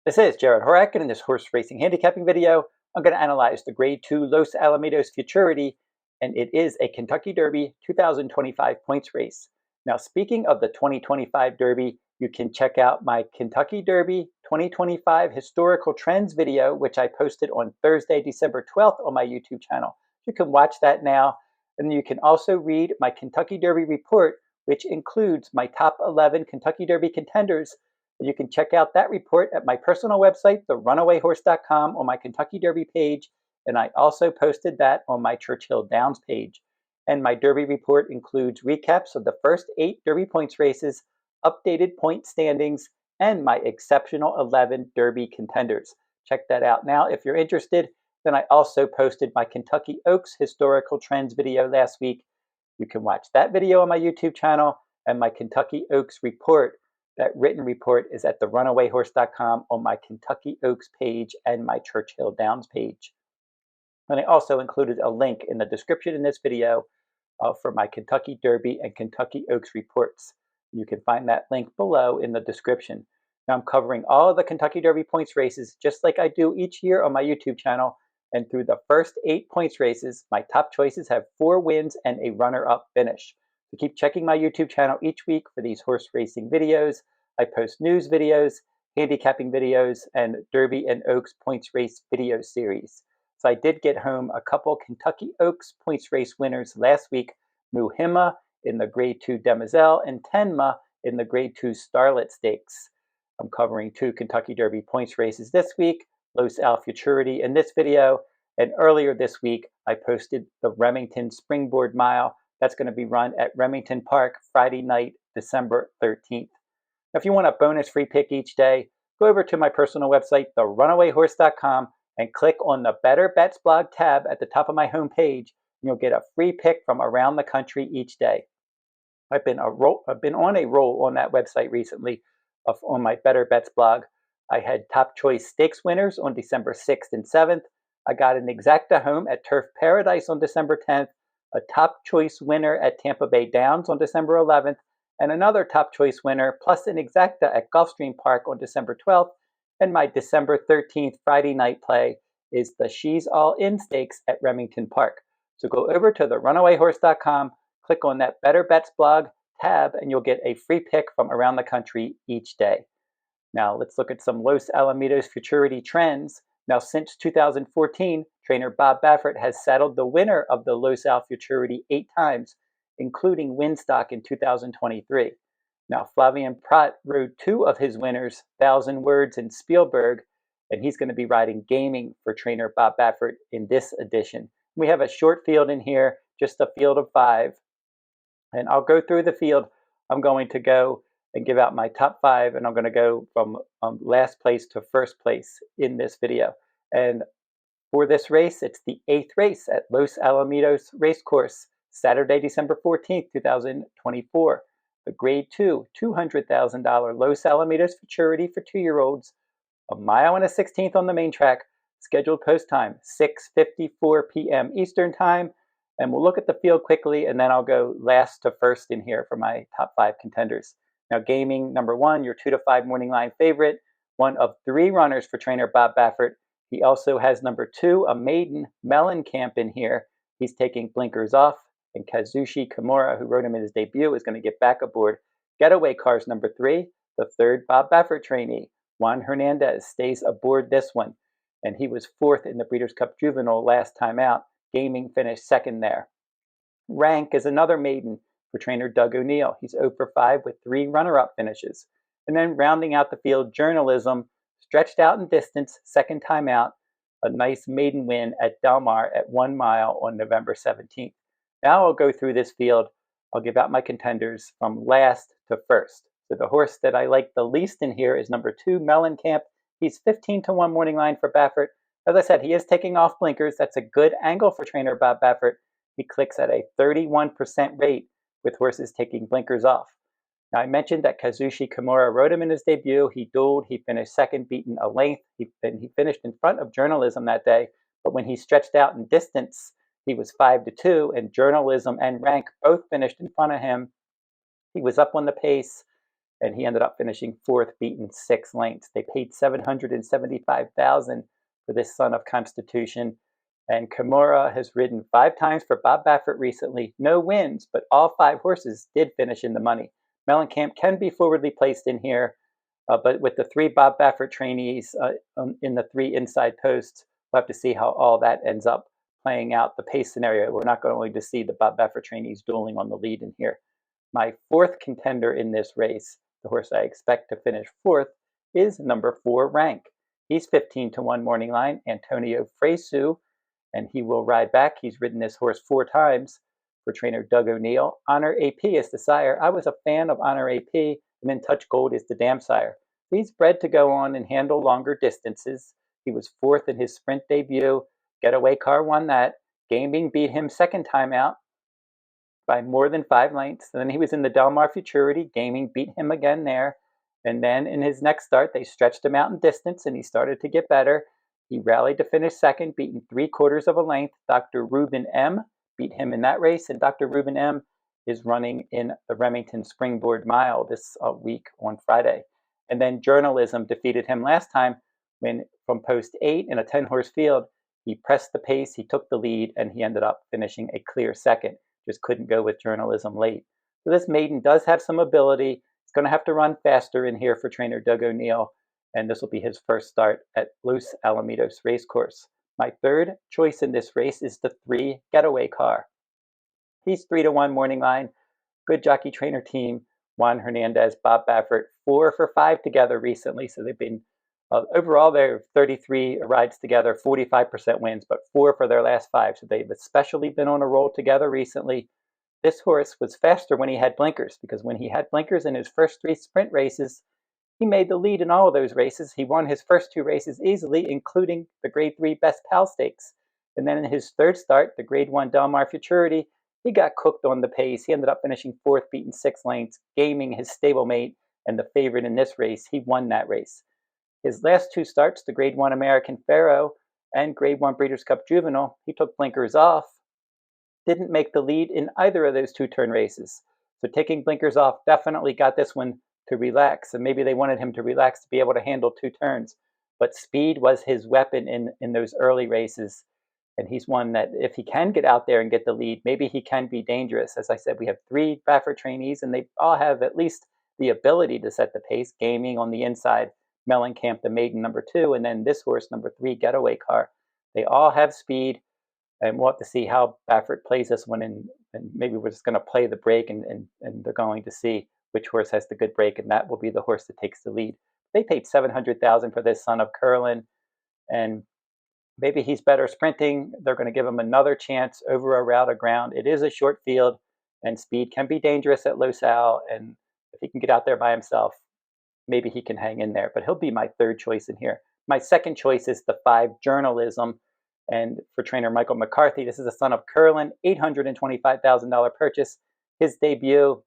This is Jarrod Horak, and in this horse racing handicapping video, I'm going to analyze the Grade 2 Los Alamitos Futurity, and it is a Kentucky Derby 2025 points race. Now, speaking of the 2025 Derby, you can check out my Kentucky Derby 2025 Historical Trends video, which I posted on Thursday, December 12th on my YouTube channel. You can watch that now, and you can also read my Kentucky Derby report, which includes my top 11 Kentucky Derby contenders. You can check out that report at my personal website, therunawayhorse.com, on my Kentucky Derby page, and I also posted that on my Churchill Downs page. And my Derby report includes recaps of the first 8 Derby points races, updated point standings, and my exceptional 11 Derby contenders. Check that out now if you're interested. Then I also posted my Kentucky Oaks Historical Trends video last week. You can watch that video on my YouTube channel, and my Kentucky Oaks report. That written report is at therunawayhorse.com on my Kentucky Oaks page and my Churchill Downs page. And I also included a link in the description in this video for my Kentucky Derby and Kentucky Oaks reports. You can find that link below in the description. Now I'm covering all of the Kentucky Derby points races just like I do each year on my YouTube channel. And through the first 8 points races, my top choices have 4 wins and a runner-up finish. So keep checking my YouTube channel each week for these horse racing videos. I post news videos, handicapping videos, and Derby and Oaks points race video series. So I did get home a couple Kentucky Oaks points race winners last week, Muhimma in the Grade 2 Demoiselle and Tenma in the Grade 2 Starlet Stakes. I'm covering 2 Kentucky Derby points races this week, Los Al Futurity in this video, and earlier this week I posted the Remington Springboard Mile. That's going to be run at Remington Park Friday night, December 13th. Now, if you want a bonus free pick each day, go over to my personal website, therunawayhorse.com, and click on the Better Bets blog tab at the top of my homepage, and you'll get a free pick from around the country each day. I've been on a roll on that website recently on my Better Bets blog. I had top choice stakes winners on December 6th and 7th. I got an exacta home at Turf Paradise on December 10th, a top choice winner at Tampa Bay Downs on December 11th, and another top choice winner, plus an exacta at Gulfstream Park on December 12th. And my December 13th Friday night play is the She's All In Stakes at Remington Park. So go over to therunawayhorse.com, click on that Better Bets blog tab, and you'll get a free pick from around the country each day. Now let's look at some Los Alamitos Futurity trends. Now since 2014, trainer Bob Baffert has saddled the winner of the Los Al Futurity 8 times, including Winstock in 2023. Now Flavien Prat rode 2 of his winners, 1,000 Words and Spielberg, and he's going to be riding Gaming for trainer Bob Baffert in this edition. We have a short field in here, just a field of 5. And I'll go through the field. I'm going to go and give out my top 5, and I'm going to go from last place to first place in this video. And for this race, it's the 8th race at Los Alamitos Race Course, Saturday, December 14th, 2024. The Grade 2, $200,000 Los Alamitos Futurity for 2-year-olds, a mile and a 16th on the main track, scheduled post time, 6:54 p.m. Eastern Time. And we'll look at the field quickly, and then I'll go last to first in here for my top 5 contenders. Now, Gaming, number 1, your 2 to 5 morning line favorite, one of 3 runners for trainer Bob Baffert. He also has number 2, a maiden, Mellencamp, in here. He's taking blinkers off, and Kazushi Kimura, who rode him in his debut, is going to get back aboard. Getaway Cars, number 3, the 3rd Bob Baffert trainee. Juan Hernandez stays aboard this one, and he was 4th in the Breeders' Cup Juvenile last time out. Gaming finished 2nd there. Rank is another maiden for trainer Doug O'Neill. He's 0 for 5 with 3 runner-up finishes. And then rounding out the field, Journalism, stretched out in distance, 2nd time out, a nice maiden win at Del Mar at 1 mile on November 17th. Now I'll go through this field. I'll give out my contenders from last to first. So the horse that I like the least in here is number 2, Mellencamp. He's 15 to 1 morning line for Baffert. As I said, he is taking off blinkers. That's a good angle for trainer Bob Baffert. He clicks at a 31% rate with horses taking blinkers off. Now, I mentioned that Kazushi Kimura rode him in his debut. He dueled. He finished 2nd, beaten a length. He finished in front of Journalism that day. But when he stretched out in distance, he was 5 to 2, and Journalism and Rank both finished in front of him. He was up on the pace. and he ended up finishing fourth, beaten 6 lengths. They paid $775,000 for this son of Constitution. And Kimura has ridden 5 times for Bob Baffert recently. No wins, but all 5 horses did finish in the money. Mellencamp can be forwardly placed in here, but with the 3 Bob Baffert trainees in the 3 inside posts, we'll have to see how all that ends up playing out. The pace scenario, we're not going to see the Bob Baffert trainees dueling on the lead in here. My 4th contender in this race, the horse I expect to finish 4th, is number 4, Rank. He's 15-1 morning line, Antonio Fresu, and he will ride back. He's ridden this horse 4 times for trainer Doug O'Neill. Honor AP is the sire. I was a fan of Honor AP, and then Touch Gold is the dam sire. He's bred to go on and handle longer distances. He was 4th in his sprint debut. Getaway car won that. Gaming beat him 2nd time out by more than 5 lengths. And then he was in the Del Mar Futurity. Gaming beat him again there. And then in his next start, they stretched him out in distance, and he started to get better. He rallied to finish 2nd, beaten 3/4 of a length. Dr. Ruben M. beat him in that race, and Dr. Ruben M. is running in the Remington Springboard Mile this week on Friday. And then Journalism defeated him last time when from post 8 in a 10-horse field, he pressed the pace, he took the lead, and he ended up finishing a clear 2nd. Just couldn't go with Journalism late. So this maiden does have some ability. It's going to have to run faster in here for trainer Doug O'Neill, and this will be his first start at Los Alamitos Race Course. My 3rd choice in this race is the 3 Getaway car. He's 3-1 morning line. Good jockey trainer team. Juan Hernandez, Bob Baffert, 4 for 5 together recently. So they've been, overall, they're 33 rides together, 45% wins, but 4 for their last 5. So they've especially been on a roll together recently. This horse was faster when he had blinkers, because when he had blinkers in his first 3 sprint races, he made the lead in all of those races. He won his first 2 races easily, including the Grade 3 Best Pal Stakes. And then in his 3rd start, the Grade 1 Del Mar Futurity, he got cooked on the pace. He ended up finishing 4th, beaten 6 lengths, gaming his stablemate and the favorite in this race. He won that race. His last 2 starts, the Grade 1 American Pharaoh and Grade 1 Breeders' Cup Juvenile, he took blinkers off, didn't make the lead in either of those 2-turn races. So taking blinkers off definitely got this one to relax, and maybe they wanted him to relax to be able to handle 2 turns. But speed was his weapon in those early races, and he's one that if he can get out there and get the lead, maybe he can be dangerous. As I said, we have 3 Baffert trainees, and they all have at least the ability to set the pace. Gaming on the inside, Mellencamp, the maiden, number 2, and then this horse, number 3, Getaway car. They all have speed, and we'll have to see how Baffert plays this one, and maybe we're just going to play the break, and they're going to see which horse has the good break, and that will be the horse that takes the lead. They paid $700,000 for this son of Curlin, and maybe he's better sprinting. They're going to give him another chance over a route of ground. It is a short field, and speed can be dangerous at Los Al, and if he can get out there by himself, maybe he can hang in there. But he'll be my 3rd choice in here. My 2nd choice is the 5 Journalism, and for trainer Michael McCarthy, this is a son of Curlin, $825,000 purchase. His debut,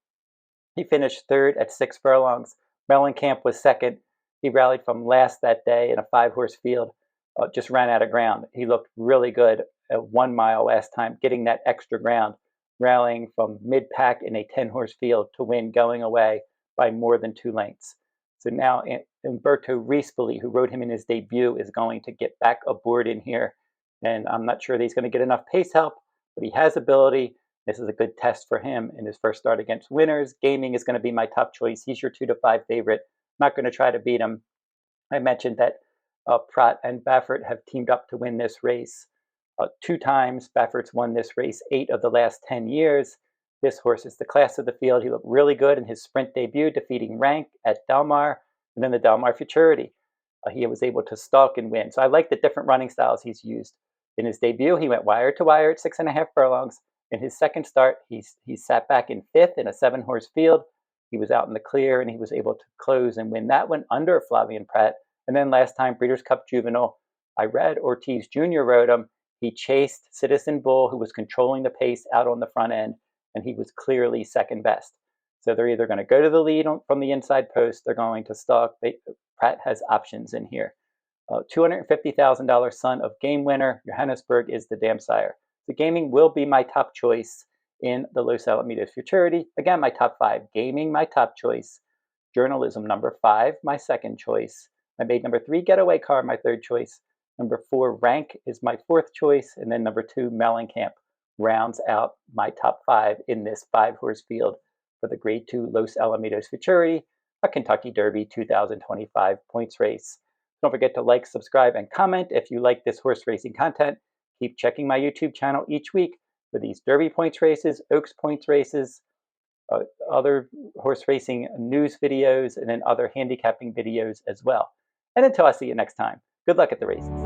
he finished 3rd at 6 furlongs. Mellencamp was 2nd. He rallied from last that day in a 5-horse field. Just ran out of ground. He looked really good at 1 mile last time, getting that extra ground, rallying from mid-pack in a 10-horse field to win going away by more than 2 lengths. So now Umberto Rispoli, who rode him in his debut, is going to get back aboard in here. And I'm not sure that he's going to get enough pace help, but he has ability. This is a good test for him in his first start against winners. Gaming is going to be my top choice. He's your 2-5 favorite. I'm not going to try to beat him. I mentioned that Pratt and Baffert have teamed up to win this race 2 times. Baffert's won this race 8 of the last 10 years. This horse is the class of the field. He looked really good in his sprint debut, defeating Rank at Del Mar, and then the Del Mar Futurity. He was able to stalk and win. So I like the different running styles he's used. In his debut, he went wire to wire at 6.5 furlongs. In his 2nd start, he sat back in 5th in a 7-horse field. He was out in the clear, and he was able to close and win that one under Flavien Prat. And then last time, Breeders' Cup Juvenile, I read Ortiz Jr. rode him. He chased Citizen Bull, who was controlling the pace out on the front end, and he was clearly 2nd best. So they're either going to go to the lead from the inside post, they're going to stalk. Pratt has options in here. $250,000 son of game winner, Johannesburg is the dam sire. The Gaming will be my top choice in the Los Alamitos Futurity. Again, my top 5. Gaming, my top choice. Journalism, number 5, my second choice. I made number 3, Getaway car, my third choice. Number 4, Rank is my fourth choice. And then number 2, Mellencamp rounds out my top 5 in this 5-horse field for the Grade 2 Los Alamitos Futurity, a Kentucky Derby 2025 points race. Don't forget to like, subscribe, and comment if you like this horse racing content. Keep checking my YouTube channel each week for these Derby points races, Oaks points races, other horse racing news videos, and then other handicapping videos as well. And until I see you next time, good luck at the races.